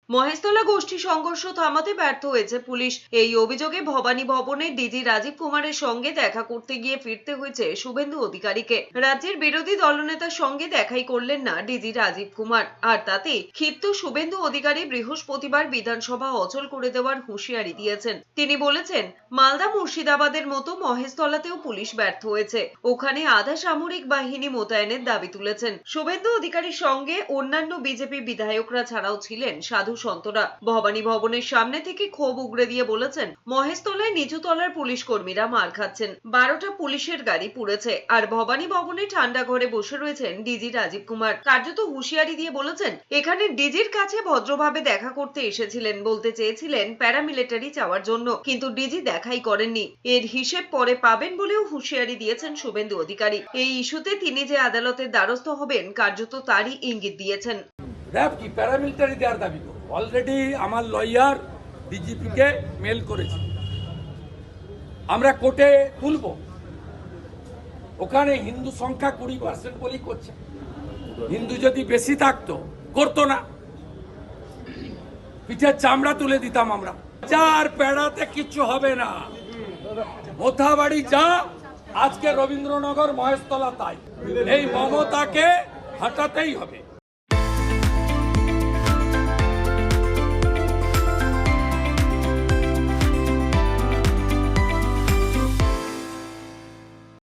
মহেশতলা গোষ্ঠী সংঘর্ষ থামাতে ব্যর্থ হয়েছে পুলিশ। এই অভিযোগে ভবানী ভবনের ডিজি রাজীব কুমারের সঙ্গে দেখা করতে গিয়ে ফিরতে হয়েছে শুভেন্দু অধিকারীকে। রাজ্যের বিরোধী দলনেতার সঙ্গে দেখাই করলেন না ডিজি রাজীব কুমার, আর তাতে ক্ষিপ্ত শুভেন্দু অধিকারী বৃহস্পতিবার বিধানসভা অচল করে দেওয়ার হুঁশিয়ারি দিয়েছেন। তিনি বলেছেন, মালদা মুর্শিদাবাদের মতো মহেশতলাতেও পুলিশ ব্যর্থ হয়েছে, ওখানে আধা সামরিক বাহিনী মোতায়েনের দাবি তুলেছেন। শুভেন্দু অধিকারীর সঙ্গে অন্যান্য বিজেপি বিধায়করা ছাড়াও ছিলেন সাধু সন্তরা। ভবানী ভবনের সামনে থেকে ক্ষোভ উগরে দিয়ে বলেছেন, মহেশতলায় নিচুতলার পুলিশ কর্মীরা মার খাচ্ছেন, 12টা পুলিশের গাড়ি পুড়েছে, আর ভবানী ভবনে ঠান্ডা ঘরে বসে রয়েছেন ডিজি রাজীব কুমার। কার্যত হুঁশিয়ারি দিয়ে বলেছেন, এখানে ডিজির কাছে ভদ্রভাবে দেখা করতে এসেছিলেন, বলতে চেয়েছিলেন প্যারামিলিটারি চাওয়ার জন্য, কিন্তু ডিজি দেখাই করেননি। এর হিসেব পরে পাবেন বলেও হুঁশিয়ারি দিয়েছেন শুভেন্দু অধিকারী। এই ইস্যুতে তিনি যে আদালতের দ্বারস্থ হবেন, কার্যত তারই ইঙ্গিত দিয়েছেন। র‍্যাব কি প্যারামিলিটারি দেওয়ার দাবি করো? অলরেডি আমার লয়ার ডিজিপিকে মেল করেছে, আমরা কোর্টে তুলব। ওখানে হিন্দু সংখ্যা 20% বলি করছে, হিন্দু যদি বেশি থাকতো করতো না, পিঠের চামড়া তুলে দিতাম আমরা। চার পেড়াতে কিছু হবে না, মোথাবাড়ি যা, আজকে রবীন্দ্রনগর মহেশতলা তাই। এই মমতাকে হটাতেই হবে।